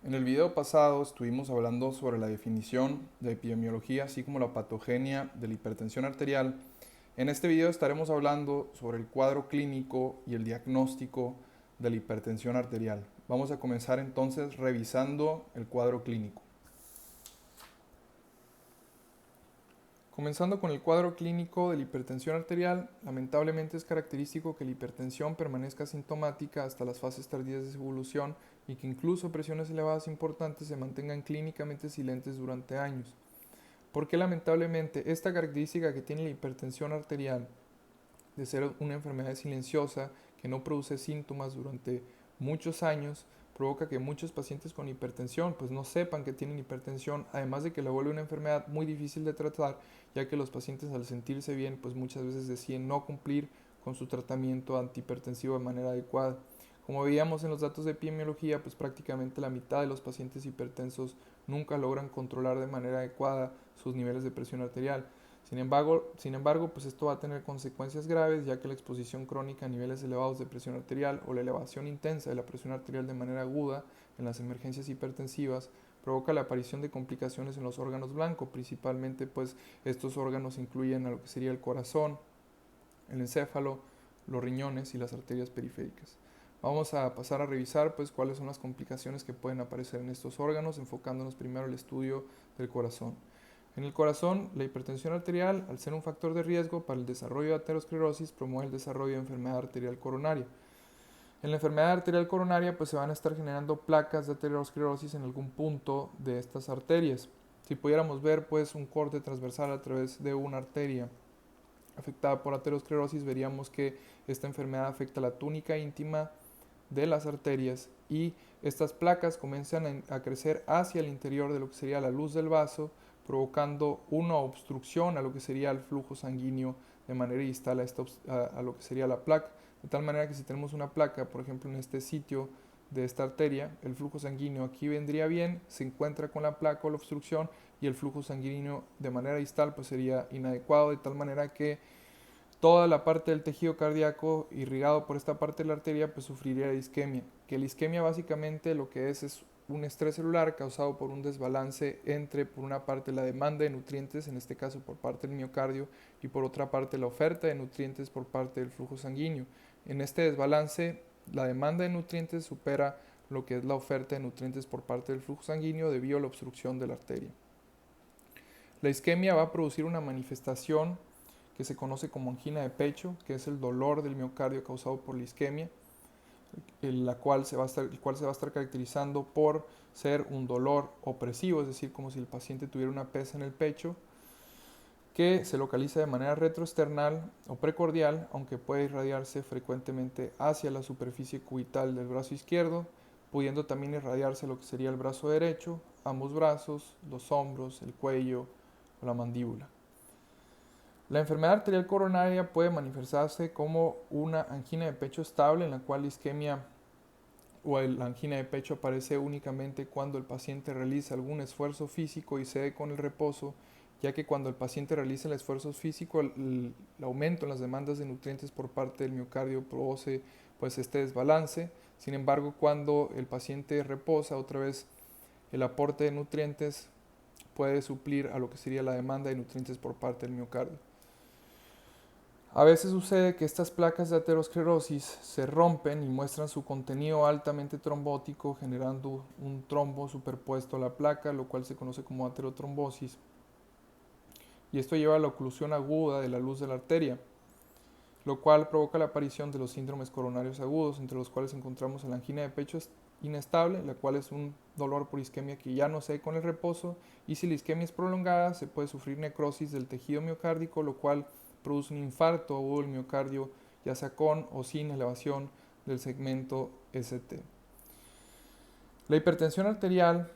En el video pasado estuvimos hablando sobre la definición de epidemiología, así como la patogenia de la hipertensión arterial. En este video estaremos hablando sobre el cuadro clínico y el diagnóstico de la hipertensión arterial. Vamos a comenzar entonces revisando el cuadro clínico. Comenzando con el cuadro clínico de la hipertensión arterial, lamentablemente es característico que la hipertensión permanezca asintomática hasta las fases tardías de su evolución y que incluso presiones elevadas importantes se mantengan clínicamente silentes durante años. Porque lamentablemente esta característica que tiene la hipertensión arterial de ser una enfermedad silenciosa que no produce síntomas durante muchos años, provoca que muchos pacientes con hipertensión pues no sepan que tienen hipertensión, además de que la vuelve una enfermedad muy difícil de tratar, ya que los pacientes al sentirse bien pues muchas veces deciden no cumplir con su tratamiento antihipertensivo de manera adecuada. Como veíamos en los datos de epidemiología, pues prácticamente la mitad de los pacientes hipertensos nunca logran controlar de manera adecuada sus niveles de presión arterial. Sin embargo, pues esto va a tener consecuencias graves, ya que la exposición crónica a niveles elevados de presión arterial o la elevación intensa de la presión arterial de manera aguda en las emergencias hipertensivas provoca la aparición de complicaciones en los órganos blancos, principalmente pues estos órganos incluyen a lo que sería el corazón, el encéfalo, los riñones y las arterias periféricas. Vamos a pasar a revisar pues cuáles son las complicaciones que pueden aparecer en estos órganos, enfocándonos primero en el estudio del corazón. En el corazón, la hipertensión arterial, al ser un factor de riesgo para el desarrollo de aterosclerosis, promueve el desarrollo de enfermedad arterial coronaria. En la enfermedad arterial coronaria, pues se van a estar generando placas de aterosclerosis en algún punto de estas arterias. Si pudiéramos ver, pues, un corte transversal a través de una arteria afectada por aterosclerosis, veríamos que esta enfermedad afecta la túnica íntima de las arterias y estas placas comienzan a crecer hacia el interior de lo que sería la luz del vaso, provocando una obstrucción a lo que sería el flujo sanguíneo de manera distal a lo que sería la placa. De tal manera que si tenemos una placa, por ejemplo, en este sitio de esta arteria, el flujo sanguíneo aquí vendría bien, se encuentra con la placa o la obstrucción y el flujo sanguíneo de manera distal pues sería inadecuado, de tal manera que toda la parte del tejido cardíaco irrigado por esta parte de la arteria pues sufriría de isquemia, que la isquemia básicamente lo que es un estrés celular causado por un desbalance entre por una parte la demanda de nutrientes, en este caso por parte del miocardio, y por otra parte la oferta de nutrientes por parte del flujo sanguíneo. En este desbalance la demanda de nutrientes supera lo que es la oferta de nutrientes por parte del flujo sanguíneo debido a la obstrucción de la arteria. La isquemia va a producir una manifestación que se conoce como angina de pecho, que es el dolor del miocardio causado por la isquemia, el cual se va a estar caracterizando por ser un dolor opresivo, es decir, como si el paciente tuviera una pesa en el pecho, que se localiza de manera retroesternal o precordial, aunque puede irradiarse frecuentemente hacia la superficie cubital del brazo izquierdo, pudiendo también irradiarse lo que sería el brazo derecho, ambos brazos, los hombros, el cuello o la mandíbula. La enfermedad arterial coronaria puede manifestarse como una angina de pecho estable, en la cual la isquemia o la angina de pecho aparece únicamente cuando el paciente realiza algún esfuerzo físico y cede con el reposo, ya que cuando el paciente realiza el esfuerzo físico, el aumento en las demandas de nutrientes por parte del miocardio produce pues este desbalance. Sin embargo, cuando el paciente reposa, otra vez el aporte de nutrientes puede suplir a lo que sería la demanda de nutrientes por parte del miocardio. A veces sucede que estas placas de aterosclerosis se rompen y muestran su contenido altamente trombótico, generando un trombo superpuesto a la placa, lo cual se conoce como aterotrombosis. Y esto lleva a la oclusión aguda de la luz de la arteria, lo cual provoca la aparición de los síndromes coronarios agudos, entre los cuales encontramos la angina de pecho inestable, la cual es un dolor por isquemia que ya no cede con el reposo, y si la isquemia es prolongada se puede sufrir necrosis del tejido miocárdico, lo cual produce un infarto agudo del miocardio, ya sea con o sin elevación del segmento ST. La hipertensión arterial,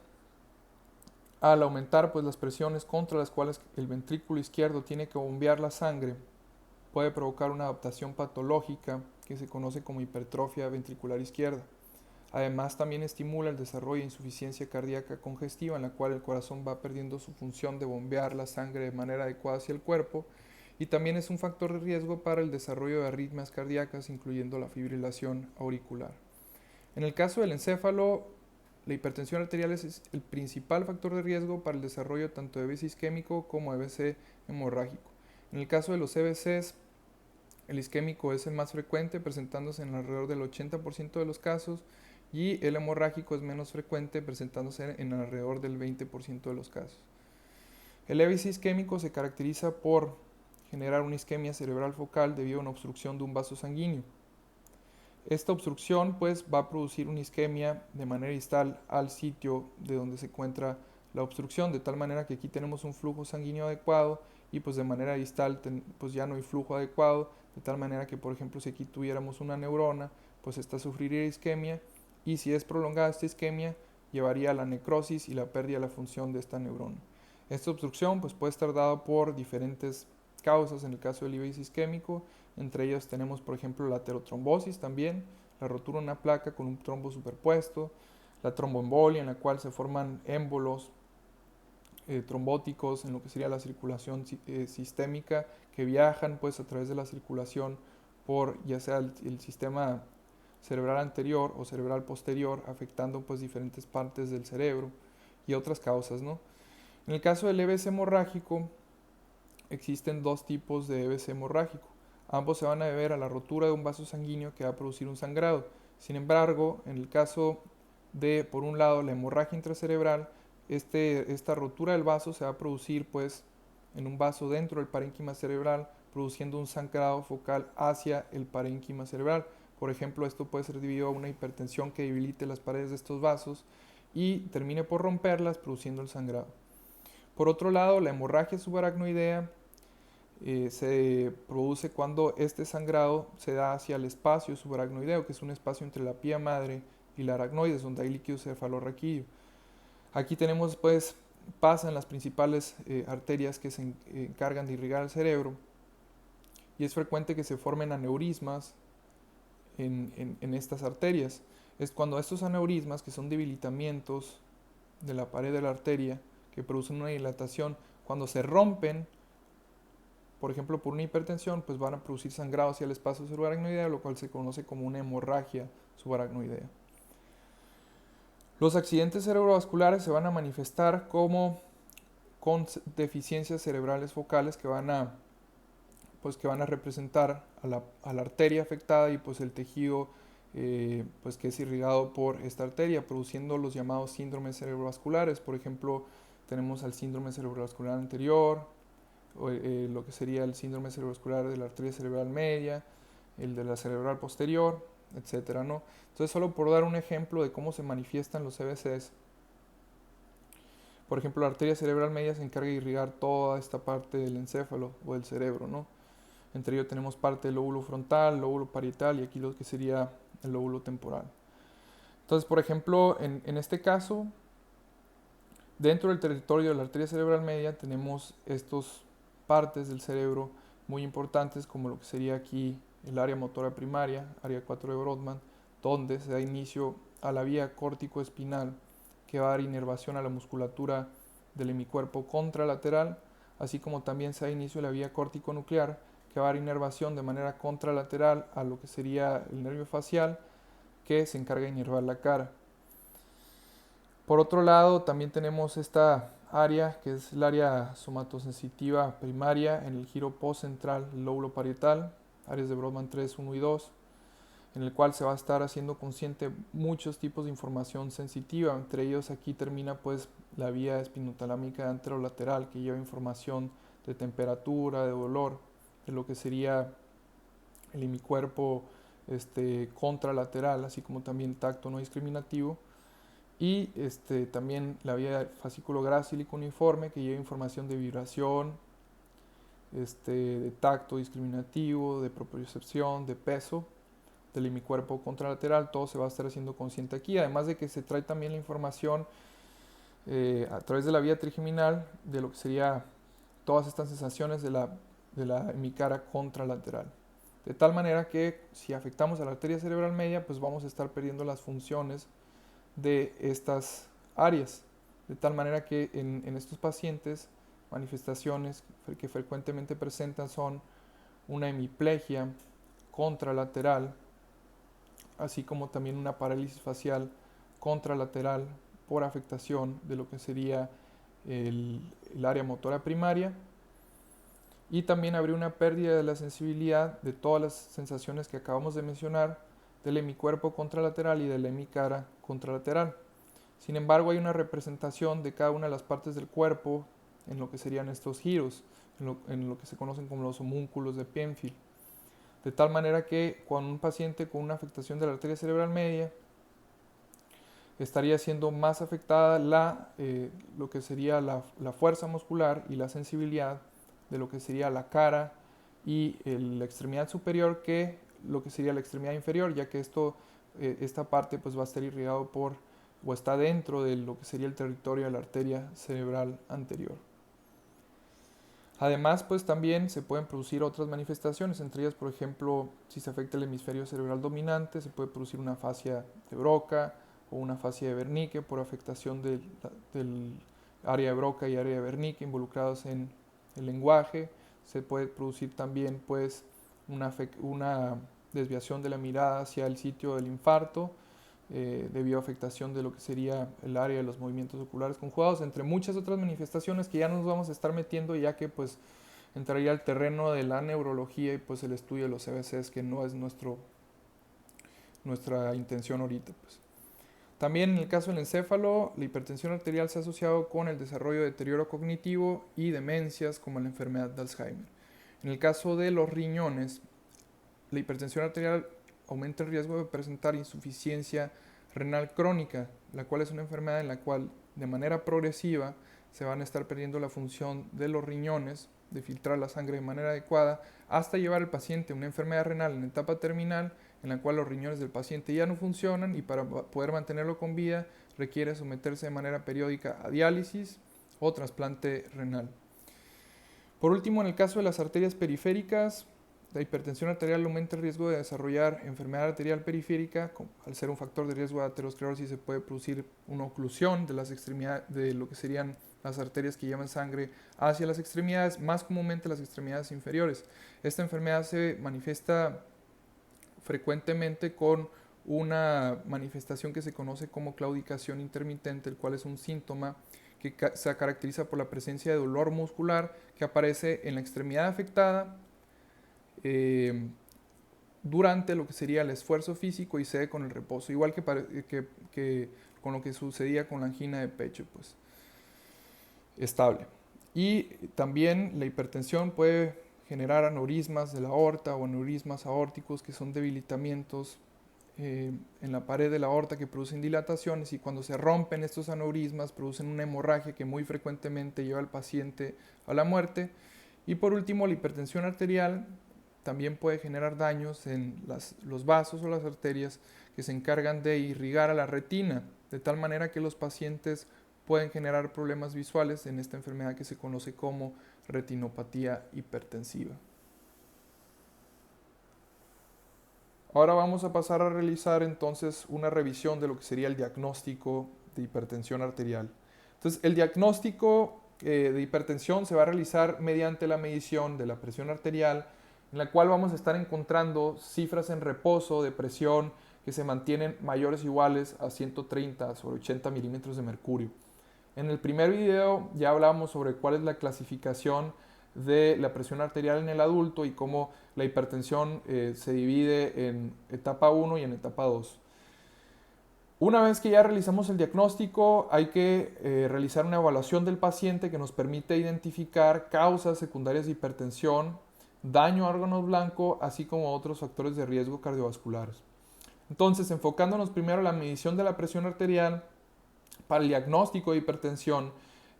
al aumentar pues las presiones contra las cuales el ventrículo izquierdo tiene que bombear la sangre, puede provocar una adaptación patológica que se conoce como hipertrofia ventricular izquierda. Además, también estimula el desarrollo de insuficiencia cardíaca congestiva, en la cual el corazón va perdiendo su función de bombear la sangre de manera adecuada hacia el cuerpo, y también es un factor de riesgo para el desarrollo de arritmias cardíacas, incluyendo la fibrilación auricular. En el caso del encéfalo, La hipertensión arterial es el principal factor de riesgo para el desarrollo tanto de EBC isquémico como EBC hemorrágico. En el caso de los EBCs, el isquémico es el más frecuente, presentándose en alrededor del 80% de los casos, y el hemorrágico es menos frecuente, presentándose en alrededor del 20% de los casos. El EBC isquémico se caracteriza por generar una isquemia cerebral focal debido a una obstrucción de un vaso sanguíneo. Esta obstrucción pues va a producir una isquemia de manera distal al sitio de donde se encuentra la obstrucción, de tal manera que aquí tenemos un flujo sanguíneo adecuado y pues de manera distal pues ya no hay flujo adecuado, de tal manera que por ejemplo si aquí tuviéramos una neurona, pues esta sufriría isquemia, y si es prolongada esta isquemia llevaría a la necrosis y la pérdida de la función de esta neurona. Esta obstrucción pues puede estar dada por diferentes causas en el caso del EBC isquémico. Entre ellas tenemos, por ejemplo, la aterotrombosis también, la rotura de una placa con un trombo superpuesto, la tromboembolia, en la cual se forman émbolos trombóticos en lo que sería la circulación sistémica, que viajan pues a través de la circulación por ya sea el sistema cerebral anterior o cerebral posterior, afectando pues diferentes partes del cerebro y otras causas, ¿no? En el caso del EBC hemorrágico, existen dos tipos de EBC hemorrágico. Ambos se van a deber a la rotura de un vaso sanguíneo que va a producir un sangrado. Sin embargo, en el caso de, por un lado, la hemorragia intracerebral, esta rotura del vaso se va a producir pues en un vaso dentro del parénquima cerebral, produciendo un sangrado focal hacia el parénquima cerebral. Por ejemplo, esto puede ser debido a una hipertensión que debilite las paredes de estos vasos y termine por romperlas, produciendo el sangrado. Por otro lado, la hemorragia subaracnoidea se produce cuando este sangrado se da hacia el espacio subaracnoideo, que es un espacio entre la pía madre y la aracnoides, donde hay líquido cefalorraquídeo. Aquí tenemos, pues, pasan las principales arterias que se encargan de irrigar el cerebro, y es frecuente que se formen aneurismas en estas arterias. Es cuando estos aneurismas, que son debilitamientos de la pared de la arteria, que producen una dilatación, cuando se rompen, por ejemplo, por una hipertensión, pues van a producir sangrado hacia el espacio subaracnoideo, lo cual se conoce como una hemorragia subaracnoidea. Los accidentes cerebrovasculares se van a manifestar como con deficiencias cerebrales focales que van a representar a la arteria afectada y pues el tejido pues que es irrigado por esta arteria, produciendo los llamados síndromes cerebrovasculares. Por ejemplo, tenemos al síndrome cerebrovascular anterior, lo que sería el síndrome cerebrovascular de la arteria cerebral media, el de la cerebral posterior, etcétera, ¿no? Entonces, solo por dar un ejemplo de cómo se manifiestan los EBCs, por ejemplo, la arteria cerebral media se encarga de irrigar toda esta parte del encéfalo o del cerebro, ¿no? Entre ellos tenemos parte del lóbulo frontal, lóbulo parietal y aquí lo que sería el lóbulo temporal. Entonces, por ejemplo, en este caso, dentro del territorio de la arteria cerebral media tenemos estos partes del cerebro muy importantes, como lo que sería aquí el área motora primaria, área 4 de Brodmann, donde se da inicio a la vía córtico-espinal, que va a dar inervación a la musculatura del hemicuerpo contralateral, así como también se da inicio a la vía córtico-nuclear, que va a dar inervación de manera contralateral a lo que sería el nervio facial, que se encarga de inervar la cara. Por otro lado, también tenemos esta área que es el área somatosensitiva primaria en el giro postcentral del lóbulo parietal, áreas de Brodmann 3, 1 y 2, en el cual se va a estar haciendo consciente muchos tipos de información sensitiva. Entre ellos aquí termina pues la vía espinotalámica anterolateral, que lleva información de temperatura, de dolor, de lo que sería el hemicuerpo contralateral, así como también tacto no discriminativo. Y también la vía fascículo gracílico uniforme, que lleva información de vibración, de tacto discriminativo, de propriocepción, de peso del hemicuerpo contralateral. Todo se va a estar haciendo consciente aquí, además de que se trae también la información a través de la vía trigeminal de lo que sería todas estas sensaciones de la hemicara contralateral. De tal manera que si afectamos a la arteria cerebral media, pues vamos a estar perdiendo las funciones de estas áreas, de tal manera que en estos pacientes manifestaciones que frecuentemente presentan son una hemiplegia contralateral, así como también una parálisis facial contralateral por afectación de lo que sería el área motora primaria, y también habría una pérdida de la sensibilidad de todas las sensaciones que acabamos de mencionar del hemicuerpo contralateral y de la hemicara contralateral. Sin embargo, hay una representación de cada una de las partes del cuerpo en lo que serían estos giros, en lo que se conocen como los homúnculos de Penfield. De tal manera que cuando un paciente con una afectación de la arteria cerebral media estaría siendo más afectada lo que sería la fuerza muscular y la sensibilidad de lo que sería la cara y la extremidad superior que lo que sería la extremidad inferior, ya que esta parte pues va a estar irrigado o está dentro de lo que sería el territorio de la arteria cerebral anterior. Además, pues también se pueden producir otras manifestaciones, entre ellas, por ejemplo, si se afecta el hemisferio cerebral dominante, se puede producir una fascia de Broca o una fascia de Wernicke por afectación del área de Broca y área de Wernicke involucrados en el lenguaje. Se puede producir también, pues, una desviación de la mirada hacia el sitio del infarto, debido a afectación de lo que sería el área de los movimientos oculares conjugados, entre muchas otras manifestaciones que ya nos vamos a estar metiendo, ya que pues entraría al terreno de la neurología y pues el estudio de los CBCs, que no es nuestra intención ahorita. Pues. También en el caso del encéfalo, la hipertensión arterial se ha asociado con el desarrollo de deterioro cognitivo y demencias como la enfermedad de Alzheimer. En el caso de los riñones, la hipertensión arterial aumenta el riesgo de presentar insuficiencia renal crónica, la cual es una enfermedad en la cual de manera progresiva se van a estar perdiendo la función de los riñones, de filtrar la sangre de manera adecuada, hasta llevar al paciente a una enfermedad renal en etapa terminal, en la cual los riñones del paciente ya no funcionan y para poder mantenerlo con vida requiere someterse de manera periódica a diálisis o trasplante renal. Por último, en el caso de las arterias periféricas, la hipertensión arterial aumenta el riesgo de desarrollar enfermedad arterial periférica. Al ser un factor de riesgo de aterosclerosis se puede producir una oclusión de las extremidades, de lo que serían las arterias que llevan sangre hacia las extremidades, más comúnmente las extremidades inferiores. Esta enfermedad se manifiesta frecuentemente con una manifestación que se conoce como claudicación intermitente, el cual es un síntoma que se caracteriza por la presencia de dolor muscular que aparece en la extremidad afectada durante lo que sería el esfuerzo físico y cede con el reposo, igual que con lo que sucedía con la angina de pecho, pues estable. Y también la hipertensión puede generar aneurismas de la aorta o aneurismas aórticos, que son debilitamientos en la pared de la aorta que producen dilataciones, y cuando se rompen estos aneurismas producen una hemorragia que muy frecuentemente lleva al paciente a la muerte. Y por último, la hipertensión arterial también puede generar daños en los vasos o las arterias que se encargan de irrigar a la retina, de tal manera que los pacientes pueden generar problemas visuales en esta enfermedad que se conoce como retinopatía hipertensiva. Ahora vamos a pasar a realizar entonces una revisión de lo que sería el diagnóstico de hipertensión arterial. Entonces, el diagnóstico de hipertensión se va a realizar mediante la medición de la presión arterial, en la cual vamos a estar encontrando cifras en reposo de presión que se mantienen mayores o iguales a 130 sobre 80 milímetros de mercurio. En el primer video ya hablamos sobre cuál es la clasificación de la presión arterial en el adulto y cómo la hipertensión se divide en etapa 1 y en etapa 2. Una vez que ya realizamos el diagnóstico, hay que realizar una evaluación del paciente que nos permite identificar causas secundarias de hipertensión, daño a órganos blancos, así como otros factores de riesgo cardiovasculares. Entonces, enfocándonos primero en la medición de la presión arterial, para el diagnóstico de hipertensión,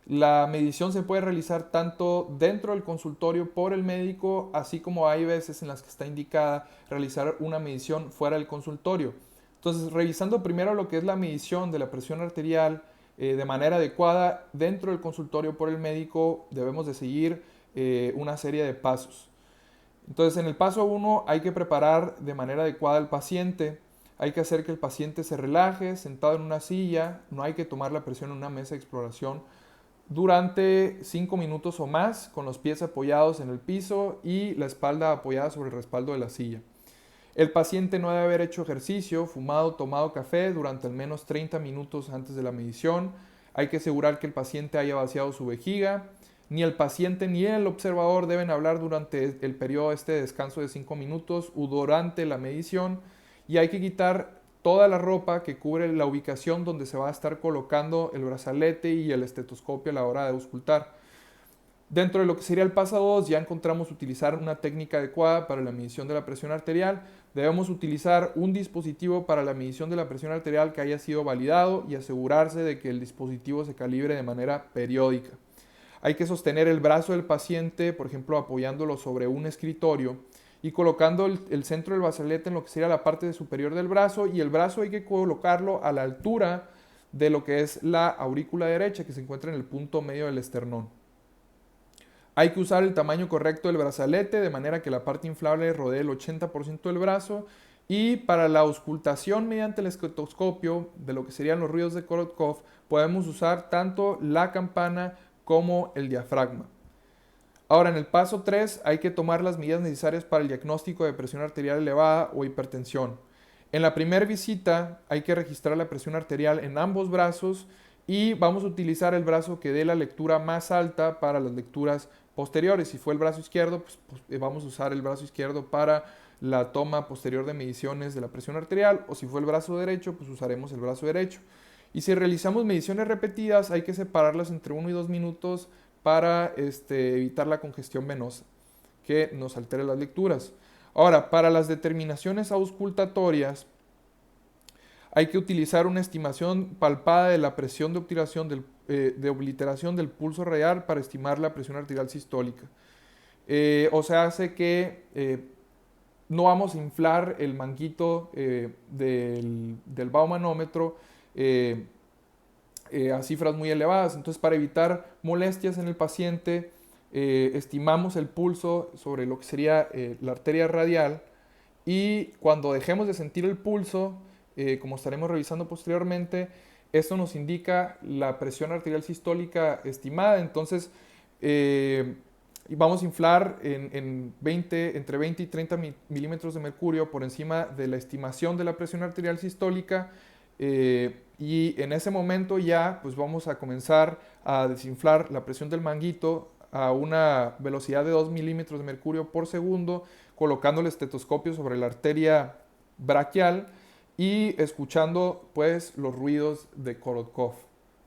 la medición se puede realizar tanto dentro del consultorio por el médico, así como hay veces en las que está indicada realizar una medición fuera del consultorio. Entonces, revisando primero lo que es la medición de la presión arterial de manera adecuada dentro del consultorio por el médico, debemos de seguir una serie de pasos. Entonces, en el paso 1 hay que preparar de manera adecuada al paciente. Hay que hacer que el paciente se relaje sentado en una silla. No hay que tomar la presión en una mesa de exploración durante 5 minutos o más, con los pies apoyados en el piso y la espalda apoyada sobre el respaldo de la silla. El paciente no debe haber hecho ejercicio, fumado o tomado café durante al menos 30 minutos antes de la medición. Hay que asegurar que el paciente haya vaciado su vejiga. Ni el paciente ni el observador deben hablar durante el periodo de descanso de 5 minutos o durante la medición. Y hay que quitar toda la ropa que cubre la ubicación donde se va a estar colocando el brazalete y el estetoscopio a la hora de auscultar. Dentro de lo que sería el paso 2 ya encontramos utilizar una técnica adecuada para la medición de la presión arterial. Debemos utilizar un dispositivo para la medición de la presión arterial que haya sido validado y asegurarse de que el dispositivo se calibre de manera periódica. Hay que sostener el brazo del paciente, por ejemplo, apoyándolo sobre un escritorio y colocando el centro del brazalete en lo que sería la parte superior del brazo, y el brazo hay que colocarlo a la altura de lo que es la aurícula derecha, que se encuentra en el punto medio del esternón. Hay que usar el tamaño correcto del brazalete de manera que la parte inflable rodee el 80% del brazo, y para la auscultación mediante el estetoscopio de lo que serían los ruidos de Korotkov podemos usar tanto la campana como el diafragma. Ahora, en el paso 3 hay que tomar las medidas necesarias para el diagnóstico de presión arterial elevada o hipertensión. En la primera visita hay que registrar la presión arterial en ambos brazos y vamos a utilizar el brazo que dé la lectura más alta para las lecturas posteriores. Si fue el brazo izquierdo, pues vamos a usar el brazo izquierdo para la toma posterior de mediciones de la presión arterial, o si fue el brazo derecho, pues usaremos el brazo derecho. Y si realizamos mediciones repetidas, hay que separarlas entre 1 y 2 minutos para evitar la congestión venosa que nos altere las lecturas. Ahora, para las determinaciones auscultatorias, hay que utilizar una estimación palpada de la presión de obliteración del pulso radial para estimar la presión arterial sistólica. O sea, hace que no vamos a inflar el manguito del baumanómetro a cifras muy elevadas. Entonces, para evitar molestias en el paciente, estimamos el pulso sobre lo que sería la arteria radial, y cuando dejemos de sentir el pulso, como estaremos revisando posteriormente, esto nos indica la presión arterial sistólica estimada. Entonces, vamos a inflar entre 20 y 30 milímetros de mercurio por encima de la estimación de la presión arterial sistólica, y en ese momento ya pues vamos a comenzar a desinflar la presión del manguito a una velocidad de 2 milímetros de mercurio por segundo, colocando el estetoscopio sobre la arteria braquial y escuchando pues los ruidos de Korotkov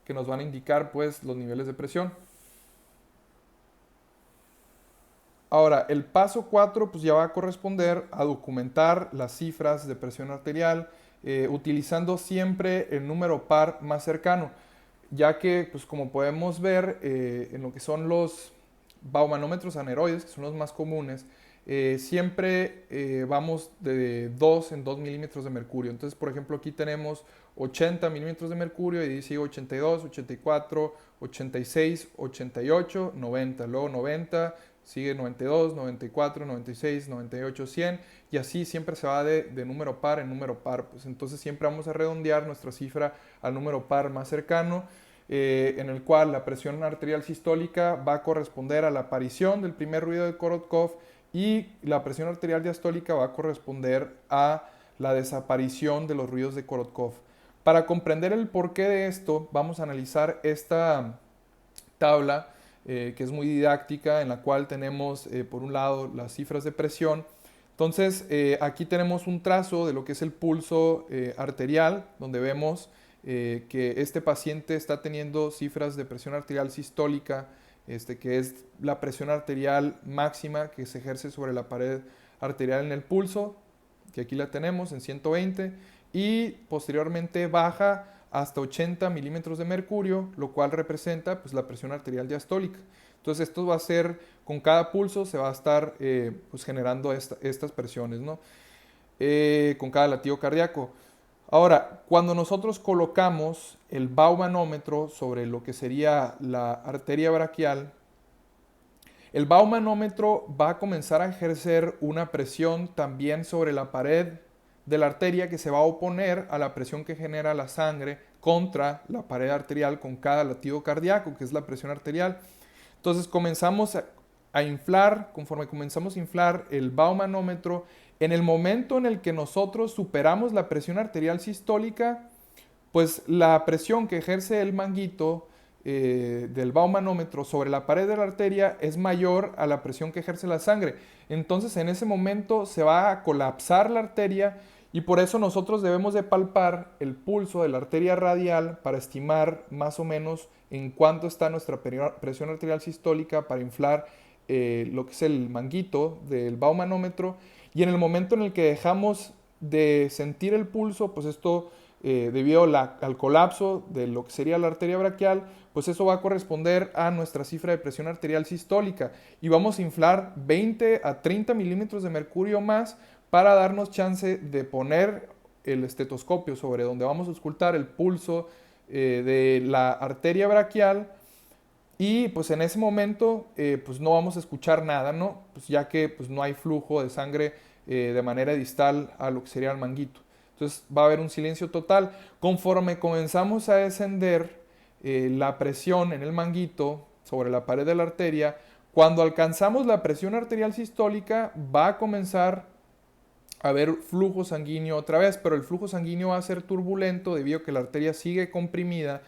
que nos van a indicar pues los niveles de presión. Ahora, el paso 4 pues ya va a corresponder a documentar las cifras de presión arterial, utilizando siempre el número par más cercano, ya que pues como podemos ver en lo que son los baumanómetros aneroides, que son los más comunes, siempre vamos de 2 en 2 milímetros de mercurio. Entonces, por ejemplo, aquí tenemos 80 milímetros de mercurio y sigue 82, 84, 86, 88, 90, luego 90, sigue 92, 94, 96, 98, 100, y así siempre se va de número par en número par. Pues entonces siempre vamos a redondear nuestra cifra al número par más cercano, en el cual la presión arterial sistólica va a corresponder a la aparición del primer ruido de Korotkov, y la presión arterial diastólica va a corresponder a la desaparición de los ruidos de Korotkov. Para comprender el porqué de esto, vamos a analizar esta tabla que es muy didáctica, en la cual tenemos por un lado las cifras de presión. Entonces aquí tenemos un trazo de lo que es el pulso arterial, donde vemos que este paciente está teniendo cifras de presión arterial sistólica, que es la presión arterial máxima que se ejerce sobre la pared arterial en el pulso, que aquí la tenemos en 120, y posteriormente baja hasta 80 milímetros de mercurio, lo cual representa pues, la presión arterial diastólica. Entonces esto va a ser, con cada pulso se va a estar pues, generando estas presiones, ¿no? Con cada latido cardíaco. Ahora, cuando nosotros colocamos el baumanómetro sobre lo que sería la arteria braquial, el baumanómetro va a comenzar a ejercer una presión también sobre la pared de la arteria, que se va a oponer a la presión que genera la sangre contra la pared arterial con cada latido cardíaco, que es la presión arterial. Entonces comenzamos a inflar, conforme comenzamos a inflar el baumanómetro, En el momento en el que nosotros superamos la presión arterial sistólica, pues la presión que ejerce el manguito del baumanómetro sobre la pared de la arteria es mayor a la presión que ejerce la sangre. Entonces en ese momento se va a colapsar la arteria y por eso nosotros debemos de palpar el pulso de la arteria radial para estimar más o menos en cuánto está nuestra presión arterial sistólica para inflar lo que es el manguito del baumanómetro. Y en el momento en el que dejamos de sentir el pulso, pues esto debido al colapso de lo que sería la arteria braquial, pues eso va a corresponder a nuestra cifra de presión arterial sistólica y vamos a inflar 20 a 30 milímetros de mercurio más para darnos chance de poner el estetoscopio sobre donde vamos a auscultar el pulso de la arteria braquial y pues en ese momento pues no vamos a escuchar nada, ¿no? Pues ya que pues no hay flujo de sangre de manera distal a lo que sería el manguito. Entonces va a haber un silencio total. Conforme comenzamos a descender la presión en el manguito sobre la pared de la arteria, cuando alcanzamos la presión arterial sistólica va a comenzar a haber flujo sanguíneo otra vez, pero el flujo sanguíneo va a ser turbulento debido a que la arteria sigue comprimida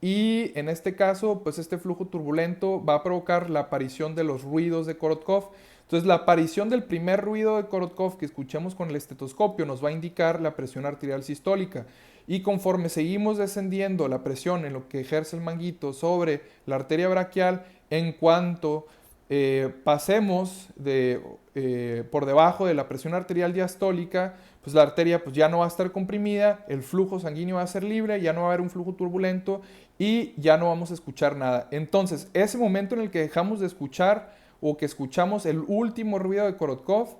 y en este caso, pues este flujo turbulento va a provocar la aparición de los ruidos de Korotkov. Entonces, la aparición del primer ruido de Korotkov que escuchemos con el estetoscopio nos va a indicar la presión arterial sistólica. Y conforme seguimos descendiendo la presión en lo que ejerce el manguito sobre la arteria braquial, en cuanto pasemos por debajo de la presión arterial diastólica, pues la arteria pues ya no va a estar comprimida, el flujo sanguíneo va a ser libre, ya no va a haber un flujo turbulento y ya no vamos a escuchar nada. Entonces, ese momento en el que dejamos de escuchar o que escuchamos el último ruido de Korotkov,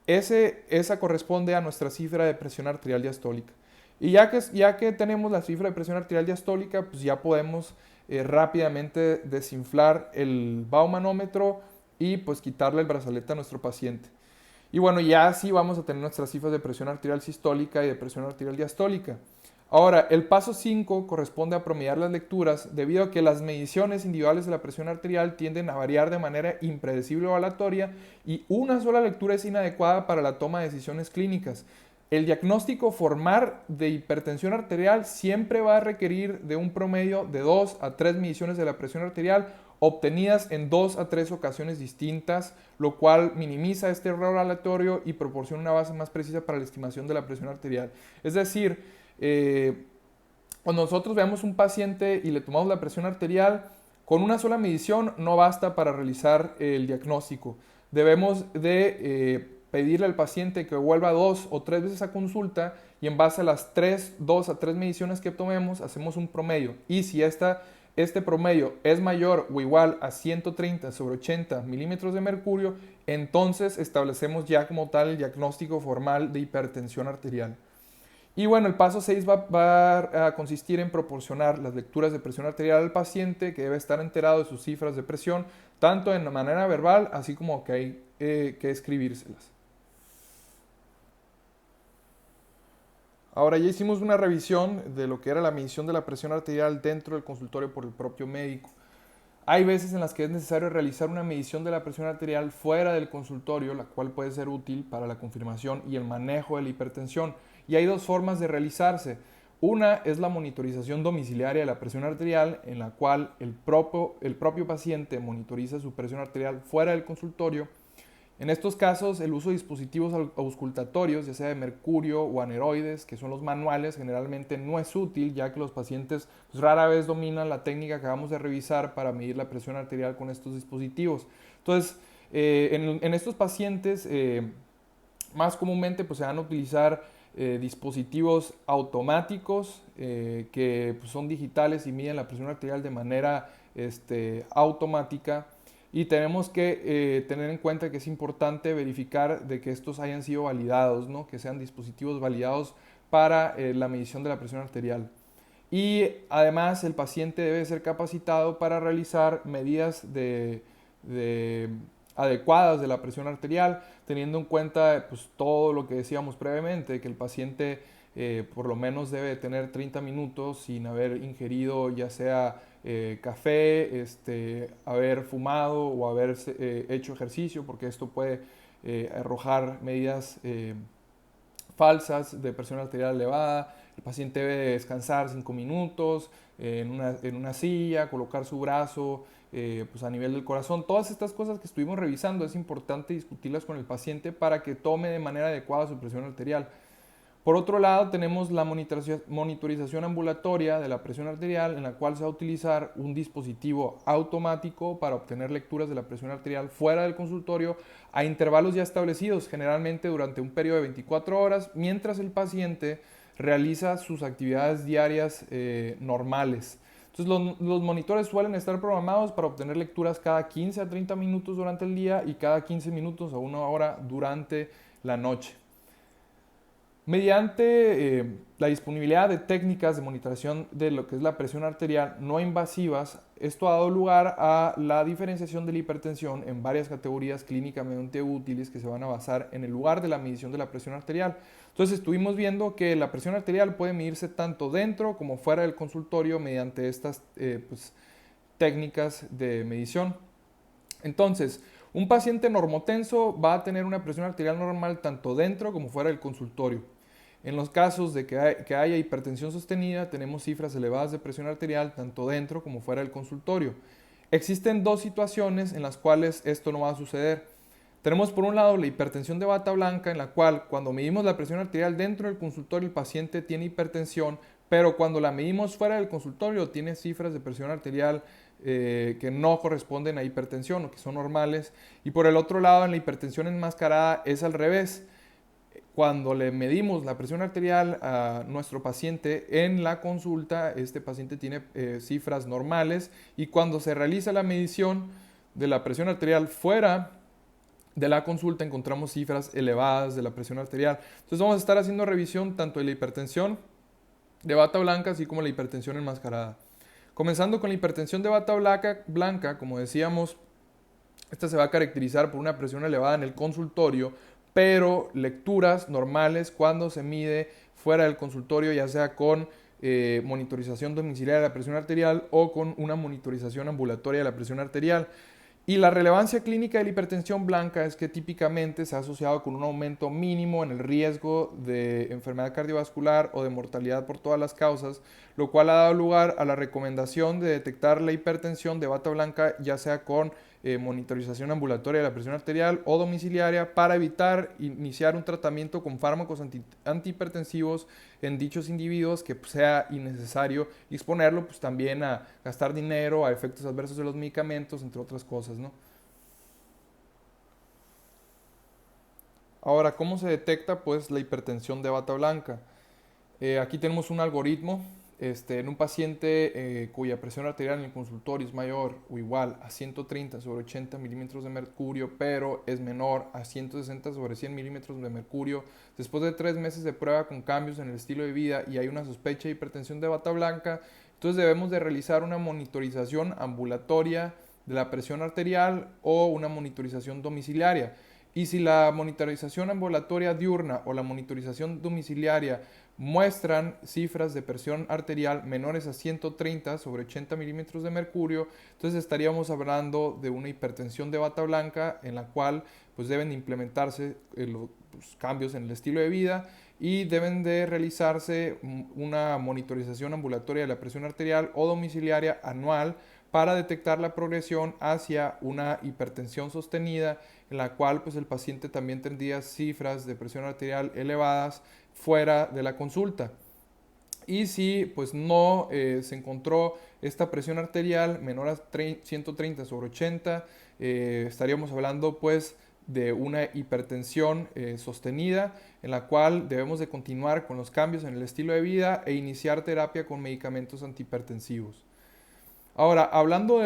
esa corresponde a nuestra cifra de presión arterial diastólica. Y ya que tenemos la cifra de presión arterial diastólica, pues ya podemos rápidamente desinflar el baumanómetro y pues quitarle el brazalete a nuestro paciente. Y bueno, ya así vamos a tener nuestras cifras de presión arterial sistólica y de presión arterial diastólica. Ahora, el paso 5 corresponde a promediar las lecturas debido a que las mediciones individuales de la presión arterial tienden a variar de manera impredecible o aleatoria y una sola lectura es inadecuada para la toma de decisiones clínicas. El diagnóstico formal de hipertensión arterial siempre va a requerir de un promedio de 2 a 3 mediciones de la presión arterial obtenidas en 2 a 3 ocasiones distintas, lo cual minimiza este error aleatorio y proporciona una base más precisa para la estimación de la presión arterial. Es decir, cuando nosotros veamos un paciente y le tomamos la presión arterial, con una sola medición no basta para realizar el diagnóstico. Debemos de pedirle al paciente que vuelva 2 o 3 veces a consulta y en base a las 2 a 3 mediciones que tomemos hacemos un promedio. Y si este promedio es mayor o igual a 130 sobre 80 milímetros de mercurio, entonces establecemos ya como tal el diagnóstico formal de hipertensión arterial. Y bueno, el paso 6 va a consistir en proporcionar las lecturas de presión arterial al paciente que debe estar enterado de sus cifras de presión, tanto en manera verbal así como que hay que escribírselas. Ahora ya hicimos una revisión de lo que era la medición de la presión arterial dentro del consultorio por el propio médico. Hay veces en las que es necesario realizar una medición de la presión arterial fuera del consultorio, la cual puede ser útil para la confirmación y el manejo de la hipertensión. Y hay dos formas de realizarse. Una es la monitorización domiciliaria de la presión arterial, en la cual el propio paciente monitoriza su presión arterial fuera del consultorio. En estos casos, el uso de dispositivos auscultatorios, ya sea de mercurio o aneroides, que son los manuales, generalmente no es útil, ya que los pacientes pues, rara vez dominan la técnica que vamos a revisar para medir la presión arterial con estos dispositivos. Entonces, en estos pacientes, más comúnmente pues, se van a utilizar dispositivos automáticos que pues, son digitales y miden la presión arterial de manera automática. Y tenemos que tener en cuenta que es importante verificar de que estos hayan sido validados, ¿no? Que sean dispositivos validados para la medición de la presión arterial. Y además el paciente debe ser capacitado para realizar medidas adecuadas de la presión arterial, teniendo en cuenta pues, todo lo que decíamos previamente, que el paciente por lo menos debe tener 30 minutos sin haber ingerido ya sea café, haber fumado o haber hecho ejercicio, porque esto puede arrojar medidas falsas de presión arterial elevada. El paciente debe descansar 5 minutos en una silla, colocar su brazo pues a nivel del corazón. Todas estas cosas que estuvimos revisando es importante discutirlas con el paciente para que tome de manera adecuada su presión arterial. Por otro lado, tenemos la monitorización ambulatoria de la presión arterial, en la cual se va a utilizar un dispositivo automático para obtener lecturas de la presión arterial fuera del consultorio a intervalos ya establecidos, generalmente durante un periodo de 24 horas, mientras el paciente realiza sus actividades diarias normales. Entonces, los monitores suelen estar programados para obtener lecturas cada 15 a 30 minutos durante el día y cada 15 minutos a 1 hora durante la noche. Mediante la disponibilidad de técnicas de monitorización de lo que es la presión arterial no invasivas, esto ha dado lugar a la diferenciación de la hipertensión en varias categorías clínicamente útiles que se van a basar en el lugar de la medición de la presión arterial. Entonces estuvimos viendo que la presión arterial puede medirse tanto dentro como fuera del consultorio mediante estas técnicas de medición. Entonces, un paciente normotenso va a tener una presión arterial normal tanto dentro como fuera del consultorio. En los casos de que haya hipertensión sostenida, tenemos cifras elevadas de presión arterial tanto dentro como fuera del consultorio. Existen dos situaciones en las cuales esto no va a suceder. Tenemos por un lado la hipertensión de bata blanca, en la cual cuando medimos la presión arterial dentro del consultorio el paciente tiene hipertensión, pero cuando la medimos fuera del consultorio tiene cifras de presión arterial que no corresponden a hipertensión o que son normales. Y por el otro lado, en la hipertensión enmascarada es al revés. Cuando le medimos la presión arterial a nuestro paciente en la consulta, este paciente tiene cifras normales, y cuando se realiza la medición de la presión arterial fuera de la consulta encontramos cifras elevadas de la presión arterial. Entonces vamos a estar haciendo revisión tanto de la hipertensión de bata blanca así como la hipertensión enmascarada. Comenzando con la hipertensión de bata blanca, como decíamos, esta se va a caracterizar por una presión elevada en el consultorio, pero lecturas normales cuando se mide fuera del consultorio, ya sea con monitorización domiciliaria de la presión arterial o con una monitorización ambulatoria de la presión arterial. Y la relevancia clínica de la hipertensión blanca es que típicamente se ha asociado con un aumento mínimo en el riesgo de enfermedad cardiovascular o de mortalidad por todas las causas, lo cual ha dado lugar a la recomendación de detectar la hipertensión de bata blanca ya sea con monitorización ambulatoria de la presión arterial o domiciliaria para evitar iniciar un tratamiento con fármacos antihipertensivos en dichos individuos que sea innecesario exponerlo pues también a gastar dinero, a efectos adversos de los medicamentos, entre otras cosas, ¿no? Ahora, ¿cómo se detecta pues la hipertensión de bata blanca? Aquí tenemos un algoritmo. En un paciente cuya presión arterial en el consultorio es mayor o igual a 130 sobre 80 milímetros de mercurio, pero es menor a 160 sobre 100 milímetros de mercurio, después de 3 meses de prueba con cambios en el estilo de vida y hay una sospecha de hipertensión de bata blanca, entonces debemos de realizar una monitorización ambulatoria de la presión arterial o una monitorización domiciliaria. Y si la monitorización ambulatoria diurna o la monitorización domiciliaria muestran cifras de presión arterial menores a 130 sobre 80 milímetros de mercurio, entonces estaríamos hablando de una hipertensión de bata blanca en la cual pues deben implementarse los cambios en el estilo de vida y deben de realizarse una monitorización ambulatoria de la presión arterial o domiciliaria anual para detectar la progresión hacia una hipertensión sostenida en la cual pues el paciente también tendría cifras de presión arterial elevadas fuera de la consulta. Y si pues no se encontró esta presión arterial menor a 130 sobre 80, estaríamos hablando pues de una hipertensión sostenida en la cual debemos de continuar con los cambios en el estilo de vida e iniciar terapia con medicamentos antihipertensivos. Ahora, hablando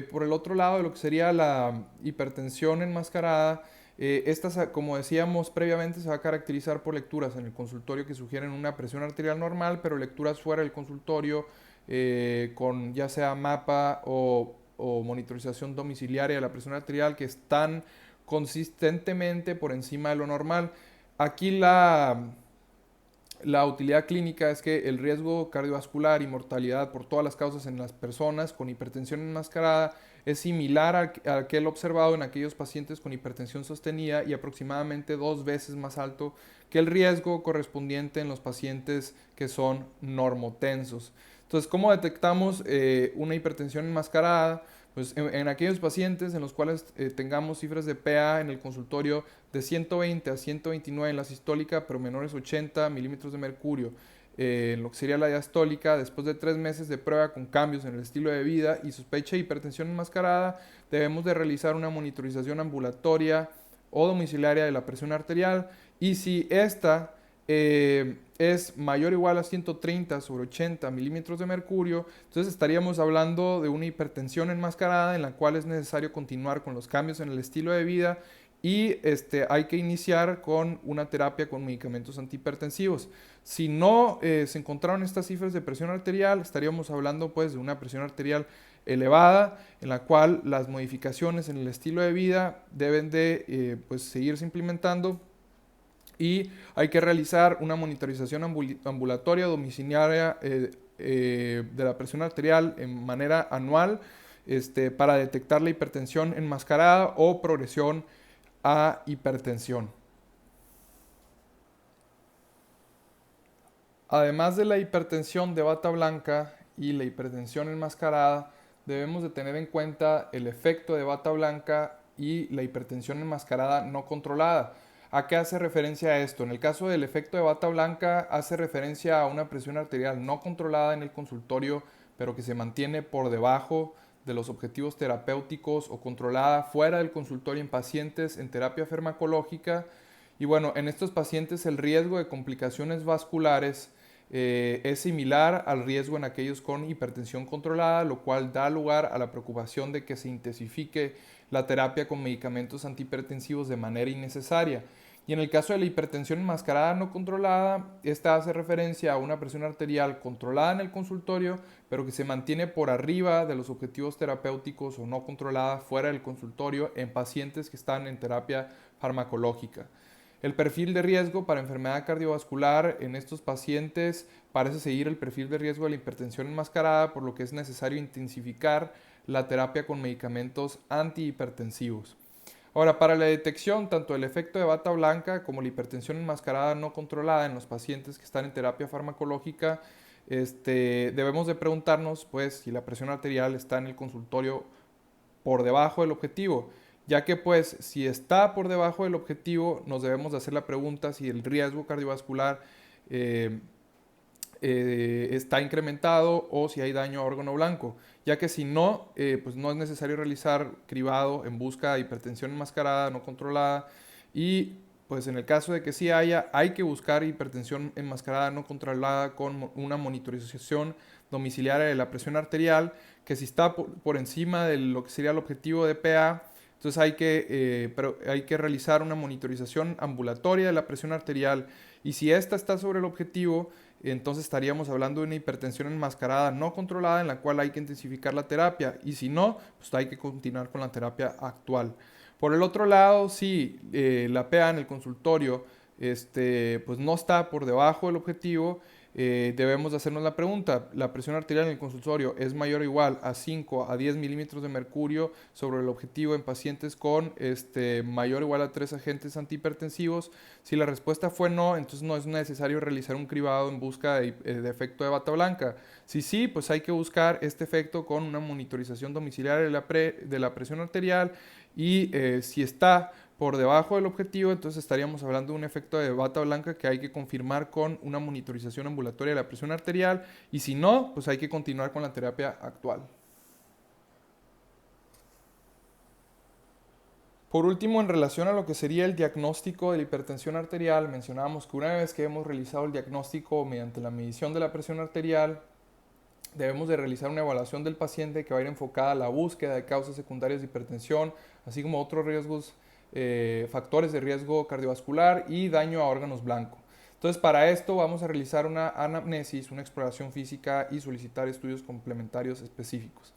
por el otro lado de lo que sería la hipertensión enmascarada, esta, como decíamos previamente, se va a caracterizar por lecturas en el consultorio que sugieren una presión arterial normal, pero lecturas fuera del consultorio con ya sea mapa o monitorización domiciliaria de la presión arterial que están consistentemente por encima de lo normal. Aquí La utilidad clínica es que el riesgo cardiovascular y mortalidad por todas las causas en las personas con hipertensión enmascarada es similar a aquel observado en aquellos pacientes con hipertensión sostenida y aproximadamente 2 veces más alto que el riesgo correspondiente en los pacientes que son normotensos. Entonces, ¿cómo detectamos una hipertensión enmascarada? Pues en aquellos pacientes en los cuales tengamos cifras de PA en el consultorio de 120 a 129 en la sistólica, pero menores 80 milímetros de mercurio, en lo que sería la diastólica, después de 3 meses de prueba con cambios en el estilo de vida y sospecha de hipertensión enmascarada, debemos de realizar una monitorización ambulatoria o domiciliaria de la presión arterial, y si esta es mayor o igual a 130 sobre 80 milímetros de mercurio, entonces estaríamos hablando de una hipertensión enmascarada en la cual es necesario continuar con los cambios en el estilo de vida y hay que iniciar con una terapia con medicamentos antihipertensivos. Si no se encontraron estas cifras de presión arterial, estaríamos hablando pues de una presión arterial elevada, en la cual las modificaciones en el estilo de vida deben de pues seguirse implementando, y hay que realizar una monitorización ambulatoria domiciliaria de la presión arterial en manera anual, para detectar la hipertensión enmascarada o progresión a hipertensión. Además de la hipertensión de bata blanca y la hipertensión enmascarada, debemos de tener en cuenta el efecto de bata blanca y la hipertensión enmascarada no controlada. ¿A qué hace referencia esto? En el caso del efecto de bata blanca, hace referencia a una presión arterial no controlada en el consultorio, pero que se mantiene por debajo de los objetivos terapéuticos, o controlada fuera del consultorio en pacientes en terapia farmacológica. Y bueno, en estos pacientes el riesgo de complicaciones vasculares es similar al riesgo en aquellos con hipertensión controlada, lo cual da lugar a la preocupación de que se intensifique la terapia con medicamentos antihipertensivos de manera innecesaria. Y en el caso de la hipertensión enmascarada no controlada, esta hace referencia a una presión arterial controlada en el consultorio, pero que se mantiene por arriba de los objetivos terapéuticos, o no controlada fuera del consultorio en pacientes que están en terapia farmacológica. El perfil de riesgo para enfermedad cardiovascular en estos pacientes parece seguir el perfil de riesgo de la hipertensión enmascarada, por lo que es necesario intensificar la terapia con medicamentos antihipertensivos. Ahora, para la detección tanto del efecto de bata blanca como la hipertensión enmascarada no controlada en los pacientes que están en terapia farmacológica, debemos de preguntarnos pues si la presión arterial está en el consultorio por debajo del objetivo, ya que pues si está por debajo del objetivo nos debemos de hacer la pregunta si el riesgo cardiovascular eh, está incrementado o si hay daño a órgano blanco, ya que si no, pues no es necesario realizar cribado en busca de hipertensión enmascarada no controlada, y pues en el caso de que sí haya, hay que buscar hipertensión enmascarada no controlada con una monitorización domiciliaria de la presión arterial, que si está por encima de lo que sería el objetivo de PA, entonces hay que realizar una monitorización ambulatoria de la presión arterial, y si esta está sobre el objetivo, entonces estaríamos hablando de una hipertensión enmascarada no controlada, en la cual hay que intensificar la terapia, y si no, pues hay que continuar con la terapia actual. Por el otro lado, si la PA en el consultorio pues no está por debajo del objetivo, debemos de hacernos la pregunta: ¿la presión arterial en el consultorio es mayor o igual a 5 a 10 milímetros de mercurio sobre el objetivo en pacientes con mayor o igual a 3 agentes antihipertensivos? Si la respuesta fue no, entonces no es necesario realizar un cribado en busca de efecto de bata blanca. Si sí, pues hay que buscar este efecto con una monitorización domiciliaria de la presión arterial, y si está por debajo del objetivo, entonces estaríamos hablando de un efecto de bata blanca que hay que confirmar con una monitorización ambulatoria de la presión arterial, y si no, pues hay que continuar con la terapia actual. Por último, en relación a lo que sería el diagnóstico de la hipertensión arterial, mencionábamos que una vez que hemos realizado el diagnóstico mediante la medición de la presión arterial, debemos de realizar una evaluación del paciente que va a ir enfocada a la búsqueda de causas secundarias de hipertensión, así como otros riesgos, factores de riesgo cardiovascular y daño a órganos blancos. Entonces, para esto vamos a realizar una anamnesis, una exploración física, y solicitar estudios complementarios específicos.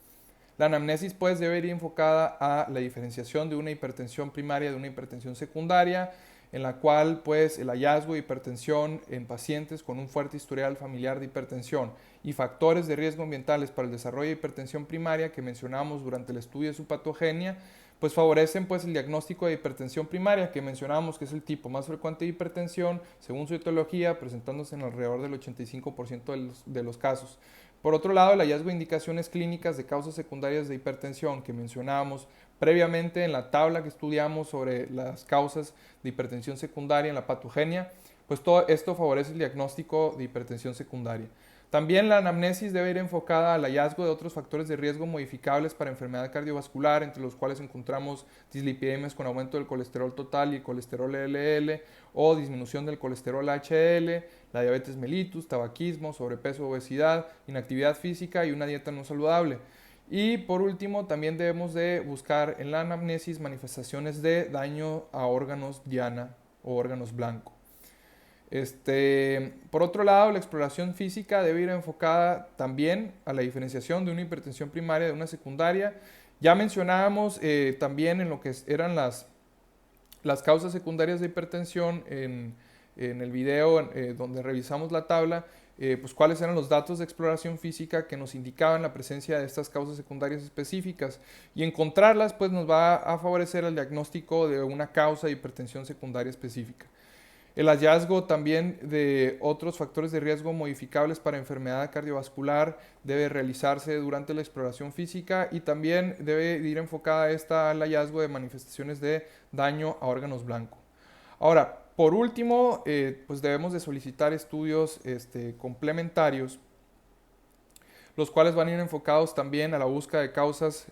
La anamnesis pues debe ir enfocada a la diferenciación de una hipertensión primaria de una hipertensión secundaria, en la cual pues el hallazgo de hipertensión en pacientes con un fuerte historial familiar de hipertensión y factores de riesgo ambientales para el desarrollo de hipertensión primaria que mencionamos durante el estudio de su patogenia, pues favorecen pues el diagnóstico de hipertensión primaria, que mencionamos que es el tipo más frecuente de hipertensión, según su etiología, presentándose en alrededor del 85% de los casos. Por otro lado, el hallazgo de indicaciones clínicas de causas secundarias de hipertensión, que mencionábamos previamente en la tabla que estudiamos sobre las causas de hipertensión secundaria en la patogenia, pues todo esto favorece el diagnóstico de hipertensión secundaria. También la anamnesis debe ir enfocada al hallazgo de otros factores de riesgo modificables para enfermedad cardiovascular, entre los cuales encontramos dislipidemias con aumento del colesterol total y el colesterol LDL, o disminución del colesterol HDL, la diabetes mellitus, tabaquismo, sobrepeso, obesidad, inactividad física y una dieta no saludable. Y por último, también debemos de buscar en la anamnesis manifestaciones de daño a órganos diana o órganos blanco. Por otro lado, la exploración física debe ir enfocada también a la diferenciación de una hipertensión primaria de una secundaria. Ya mencionábamos también en lo que eran las causas secundarias de hipertensión en el video donde revisamos la tabla, pues cuáles eran los datos de exploración física que nos indicaban la presencia de estas causas secundarias específicas, y encontrarlas pues nos va a favorecer el diagnóstico de una causa de hipertensión secundaria específica. El hallazgo también de otros factores de riesgo modificables para enfermedad cardiovascular debe realizarse durante la exploración física, y también debe ir enfocada esta al hallazgo de manifestaciones de daño a órganos blancos. Ahora, por último, pues debemos de solicitar estudios complementarios, los cuales van a ir enfocados también a la búsqueda de causas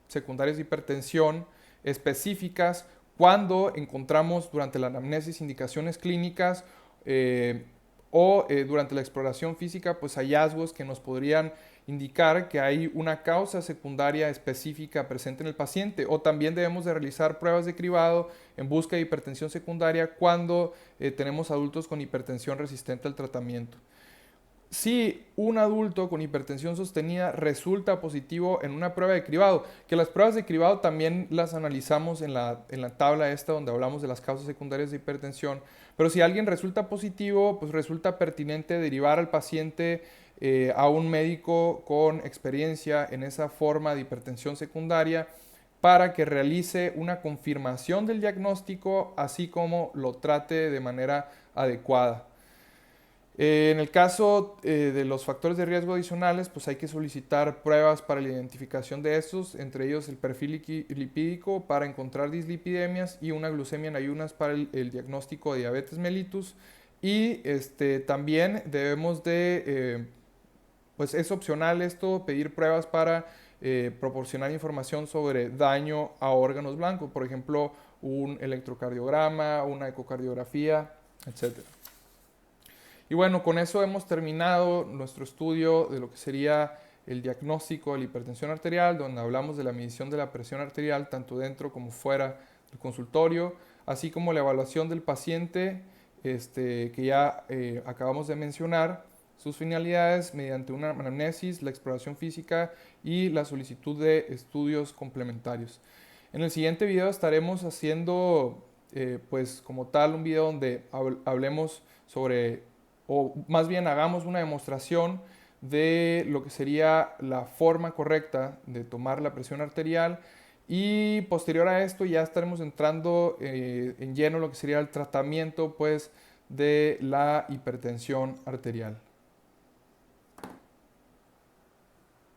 secundarias de hipertensión específicas cuando encontramos durante la anamnesis indicaciones clínicas durante la exploración física pues hallazgos que nos podrían indicar que hay una causa secundaria específica presente en el paciente, o también debemos de realizar pruebas de cribado en busca de hipertensión secundaria cuando tenemos adultos con hipertensión resistente al tratamiento. Si un adulto con hipertensión sostenida resulta positivo en una prueba de cribado, que las pruebas de cribado también las analizamos en la tabla esta donde hablamos de las causas secundarias de hipertensión, pero si alguien resulta positivo, pues resulta pertinente derivar al paciente a un médico con experiencia en esa forma de hipertensión secundaria para que realice una confirmación del diagnóstico, así como lo trate de manera adecuada. En el caso de los factores de riesgo adicionales, pues hay que solicitar pruebas para la identificación de estos, entre ellos el perfil lipídico para encontrar dislipidemias y una glucemia en ayunas para el diagnóstico de diabetes mellitus. Y también debemos de, pues es opcional esto, pedir pruebas para proporcionar información sobre daño a órganos blancos, por ejemplo, un electrocardiograma, una ecocardiografía, etcétera. Y bueno, con eso hemos terminado nuestro estudio de lo que sería el diagnóstico de la hipertensión arterial, donde hablamos de la medición de la presión arterial tanto dentro como fuera del consultorio, así como la evaluación del paciente que ya acabamos de mencionar, sus finalidades mediante una anamnesis, la exploración física y la solicitud de estudios complementarios. En el siguiente video estaremos haciendo pues como tal un video donde hablemos sobre, o más bien hagamos una demostración de lo que sería la forma correcta de tomar la presión arterial, y posterior a esto ya estaremos entrando en lleno lo que sería el tratamiento pues de la hipertensión arterial.